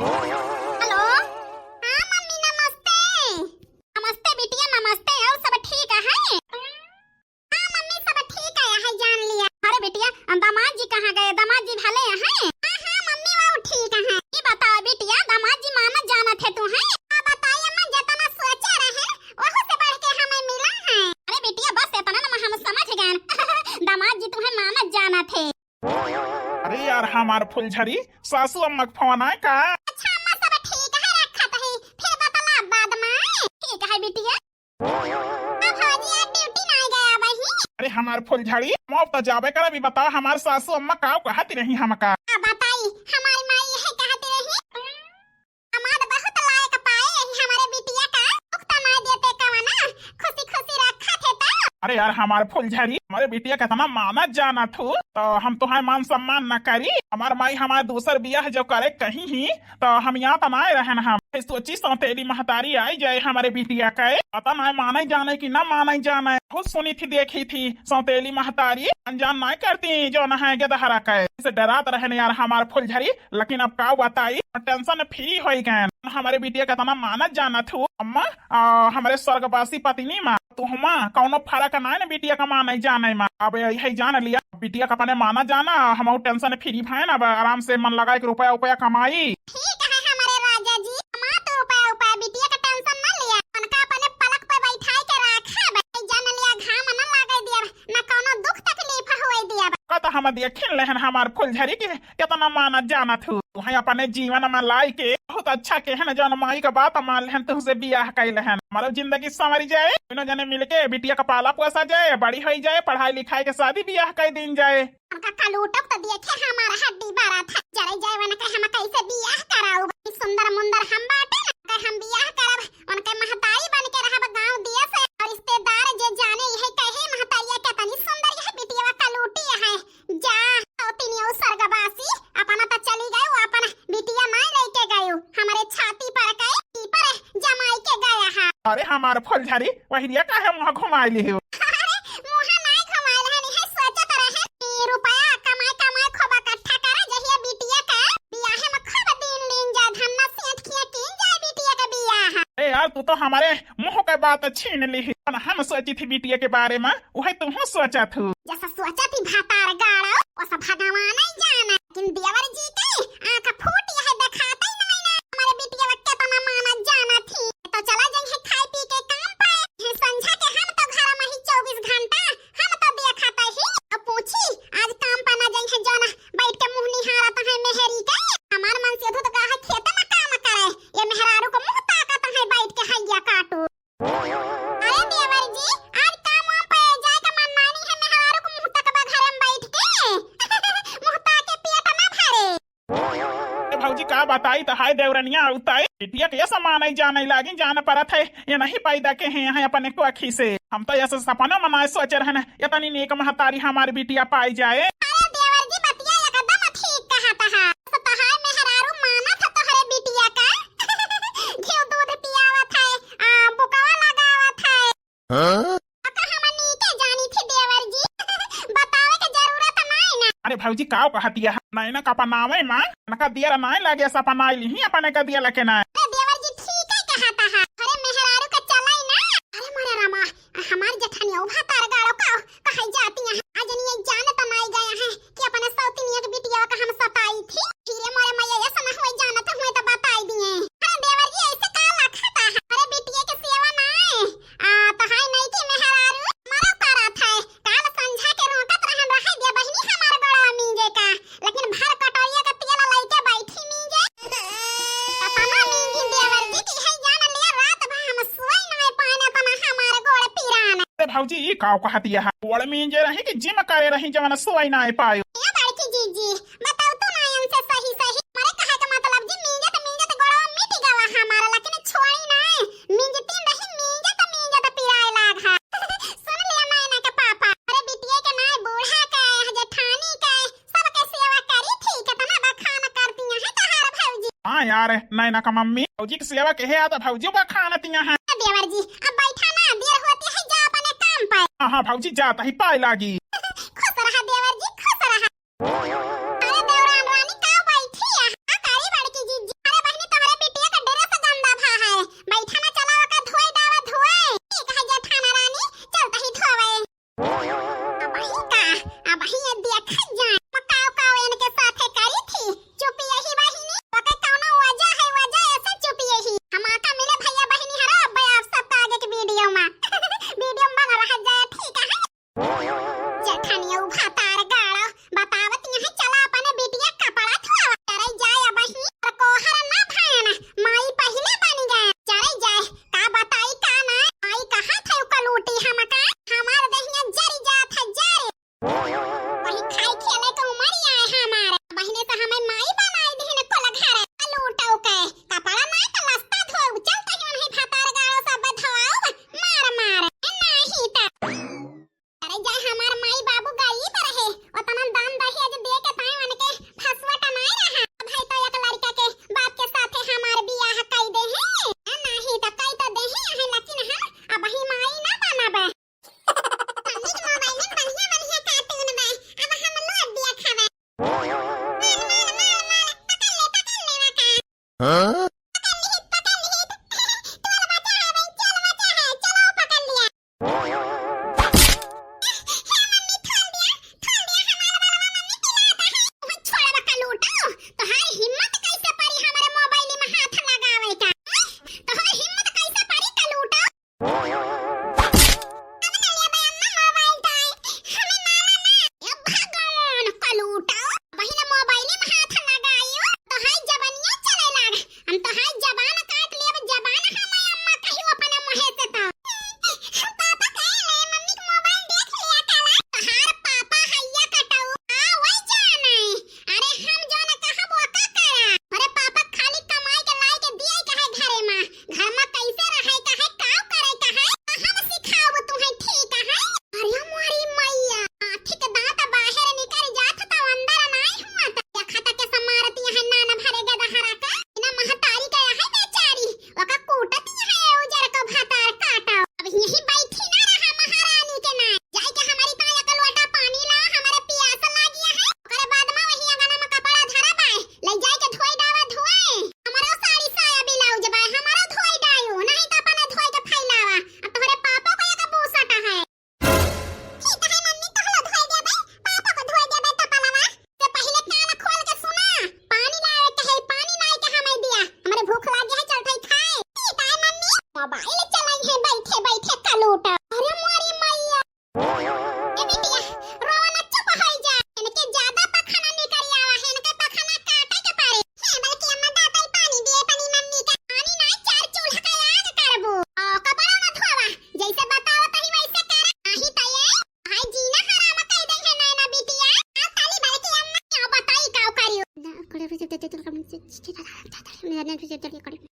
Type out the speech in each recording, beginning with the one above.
Hello. हाँ mummy नमस्ते। नमस्ते बिटिया नमस्ते। और सब ठीक है? हाँ मम्मी सब ठीक है जान लिया। अरे बिटिया दामाद जी कहाँ गए? दामाद जी भले हैं? हाँ हाँ मम्मी वो ठीक है। ये बताओ बिटिया दामाद जी माना जाना थे तू है? हाँ बताइए अम्मा जितना सोचे रहे वहाँ से बढ़ के हमें मिला है। अरे बिटिया बस इतना ना हम समझ गए दामाद जी तुम्हें माना जाना थे। अरे यार हमार फुलझड़ी सासू अम्मा का फोन आए का? अच्छा अम्मा सब ठीक है रखा तो है फिर बतला बाद में। ठीक है बिटिया। अब हाजी आज ड्यूटी नहीं गया वही। अरे हमार फुलझड़ी मुफ्त तो जाबे कर। अभी बताओ हमार सासू अम्मा का कहती रही हमका? बताई हमारी माँ यही कहती रही हमारे बहुत लायक पाए यही हमारे बिटिया का उक्ता नहीं देते कवना खुशी खुशी रखा थे तो। अरे यार हमार फुलझड़ी हमारे बिटिया का तना माना जाना थू तो हम तुम्हारे मान सम्मान न करी। हमार माई हमारे दूसर बियाह जो करे कहीं ही तो हम यहाँ तो नहीं रहन। हम सोची सौतेली महतारी आई जाए हमारे बिटिया का पता नहीं माने जाने की ना माने जाने। खुद सुनी थी देखी थी सौतेली महतारी अनजान नहीं करती जो न है गदहरा का इसे डरात रहने यार हमारे फुलझड़ी। लेकिन अब का बताई टेंशन फ्री हो गए। हमारे बिटिया का तना माना जाना थू अम्मा हमारे स्वर्गवासी पत्नी माँ तुहमा कौनो फर्क नहीं ना बिटिया का माने जाने माँ। अब यही जान लिया बिटिया का अपने माना जाना हम टेंशन फ्री भाई ना आराम से मन लगा के रुपया उपया कमाई। ठीक है हमारे राजा जी हमारा तो उपाय उपाय बिटिया का टेंशन न लिया उनका अपने पलक पे बैठाई के रखा भाई जान लिया घाम न लगा दिया न कोनो दुख तकलीफ होए दिया। कत हम देखिन लेहन हमार फुलझड़ी के कितना माना जाना थू तुहे अपने जीवन में लाई के बहुत अच्छा के है जौन माई का बात मान लेहन तुझसे बियाह कई लेहन हमारे जिंदगी संवर जाए तीनों जने मिलके बिटिया का पाला पोसा जाए बड़ी हो जाए पढ़ाई लिखाई के शादी बियाह कई दिन जाए। उनका कलूटक तो देखे हमारा हड्डी बारा था जरे जाए वन के हम कैसे बियाह कराऊ सुंदर मुंदर हम बाटे ना हम बियाह करब उनके महतारी बन के रहब गांव दिया से और रिश्तेदार जे जाने यही कहे महतारिया कितनी सुंदर यह बिटिया कलूटी है जा तीनियो स्वर्गवासी अपना तो चली गए वो अपन बिटिया नहीं लेके गयो हमारे छाती पर के पर जमाई के गया है। अरे हमार फुलझड़ी वही काहे मुँह घुमाई ली यार तू तो हमारे मुंह के बात छीन ली। हम सोची थी बिटिया के बारे में वही तुम सोचा थू जैसा सोचा थी भातार गाड़ा वैसा भगवान ही जाना लेकिन देवर जी के आंख फूटी है दिखाता ही नहीं ना हमारे बिटिया वक्त तो ना माना जाना थी तो चला जाएंगे खाई पी के काम पे संझा के हम तो घर में ही 24 घंटा हम तो देखता ही अब पूछी आज काम पे ना जाएंगे जाना बैठ के मुंह निहारत है मेहरी के हमार मन से तो कहा खेत में काम करे ये मेहरारू को मुंह ताकत है बैठ के हैया काटू। अरे देवर जी आज काम पे जाए का मन नहीं है मेहरारू को मुंह तक घर में बैठ के मुंह ताके पेट ना भरे। भौजी का बताई तो हाय देवरनिया उताई बिटिया के समान ही जाने लगी जान परत है ये नहीं पैदा के हैं यहाँ अपने को अखी से हम तो ऐसा सपना मनाए सोच रहे हैं इतनी नेक महतारी हमारी बिटिया पाई जाए। अरे देवर जी बतिया एकदम ठीक कहता है तो हाय मेहरारू माना था तोहरे बिटिया का घी दूध पियावत है बुकवा लगावत है हमनी के जानी थी देवर जी बतावे के जरूरत नहीं ना। अरे भौजी का कहती है नहीं ना कपनावे माँ का दिया नहीं लगे सपना ही अपने का दिया लके ना। देवर जी ठीक है कहता है अरे मेहरारू का चलाई ना अरे मोरे रामा हमार जेठानी उभा तार गाड़ो का कहे जाती है आज नहीं जान तो नहीं गया है कि अपने सौतिनिया के बिटिया का हम सताई थी फिर मोरे मैया ऐसा ना होई जाना तो हुए तो बताई दिए। अरे देवर जी ऐसे का लखता है अरे बिटिया के सेवा ना तो हाय नहीं की मेहरारू मारा पारत है काल संझा के रोकत रहन रहे दे बहिनी हमार गड़ा मींजे का लेकिन भर कटोरिया का तेल लइके बैठी मींजे अपना मींजी देवर जी की है जान लिया रात भर हम सोई नहीं पाने तना हमार गोड़ पीरान। भौजी ये का कहती है गोड़ में जे रही कि जिम करे रही जवन सोई ना पायो या बड़की जीजी बताओ तो नयन से सही सही मारे कहे का मतलब जी मींजे तो गोड़ मिट गवा हमारा लेकिन छोड़ी नहीं मींजे तीन रही मींजे तो पिराए लाग है सुन लिया मैंने के पापा अरे बिटिया के नाय बूढ़ा का जेठानी का सबके सेवा करी ठीक है तना बखाना करती है तहार भौजी। हाँ यार नैना का मम्मी भौजी की सेवा कहे आता भौजी का खाना तिया है देवर जी अब बैठा ना देर होती है जा अपने काम पे। हाँ भौजी जाता ही पाई लागी खुश रहा देवर जी खुश रहा। अरे देवरान रानी का बैठी है कारी बड़की जीजी अरे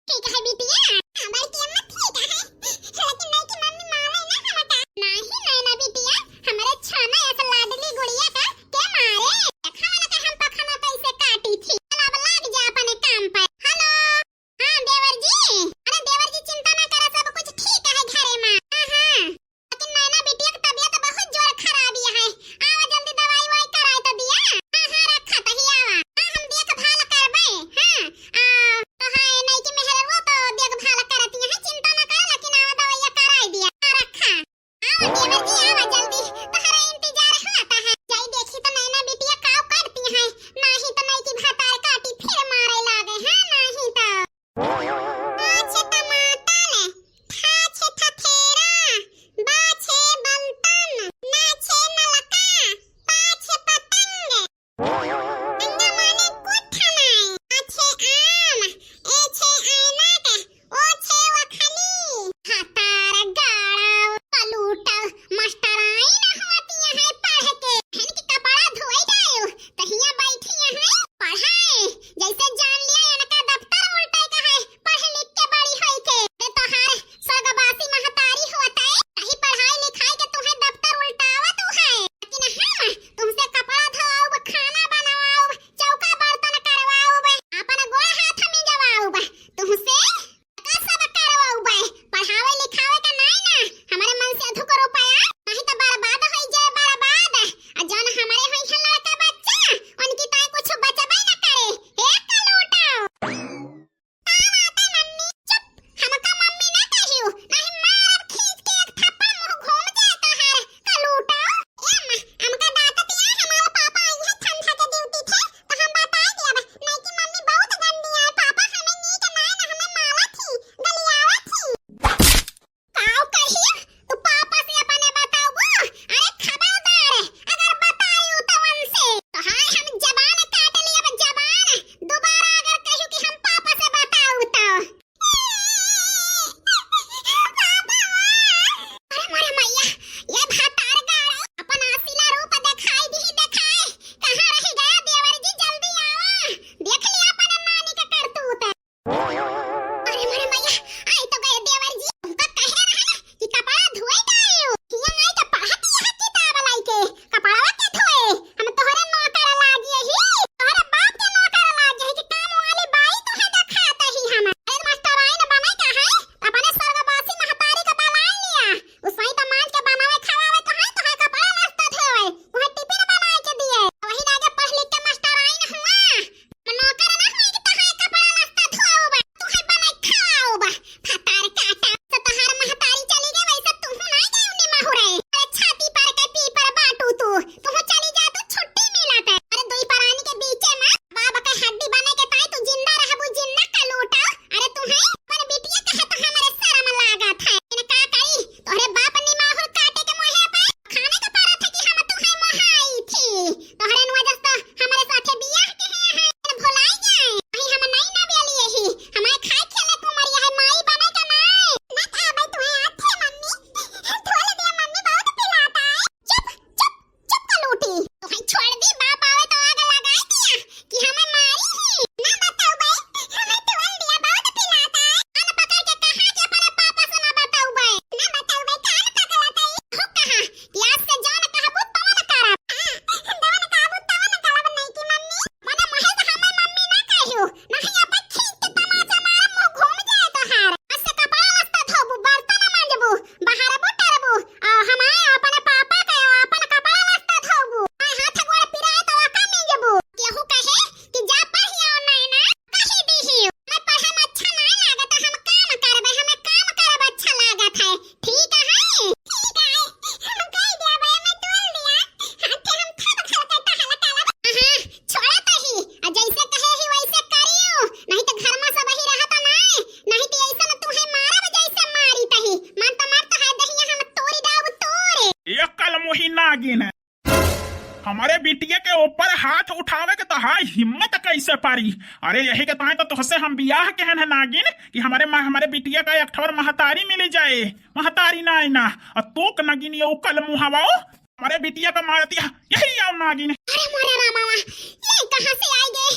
ठीक है बिटिया, हमारी की अम्मा ठीक है, लेकिन नहीं की मम्मी मारे ना हमका। नहीं नैना बिटिया, हमारे छाना ऐसा लाडली गुड़िया का के मारे खाना का हम पखाना कैसे काटी थी। अब लग जा अपने काम पर। हेलो, हाँ देवर जी, अरे देवर जी चिंता ना करो, सब कुछ ठीक है घरे में। हाँ, लेकिन नैना बिटिया की तबीयत बहुत जोर खराबी है, आओ जल्दी दवाई वाई कराए तो दिया। हाँ रखा तही आवा, हम देख भाल करबे। हाँ तो हाय नहीं की वही नागिन हमारे बिटिया के ऊपर हाथ उठावे के तो हाय हिम्मत कैसे पारी। अरे यही के ताए तो तुझसे हम बियाह कहन है नागिन कि हमारे बिटिया का एक ठोर महतारी मिल जाए। महतारी ना ना और तू नागिन ये उकल मुहावाओ हमारे बिटिया का मार दिया यही आओ नागिन। अरे मोरे रामा ये कहां से आई गए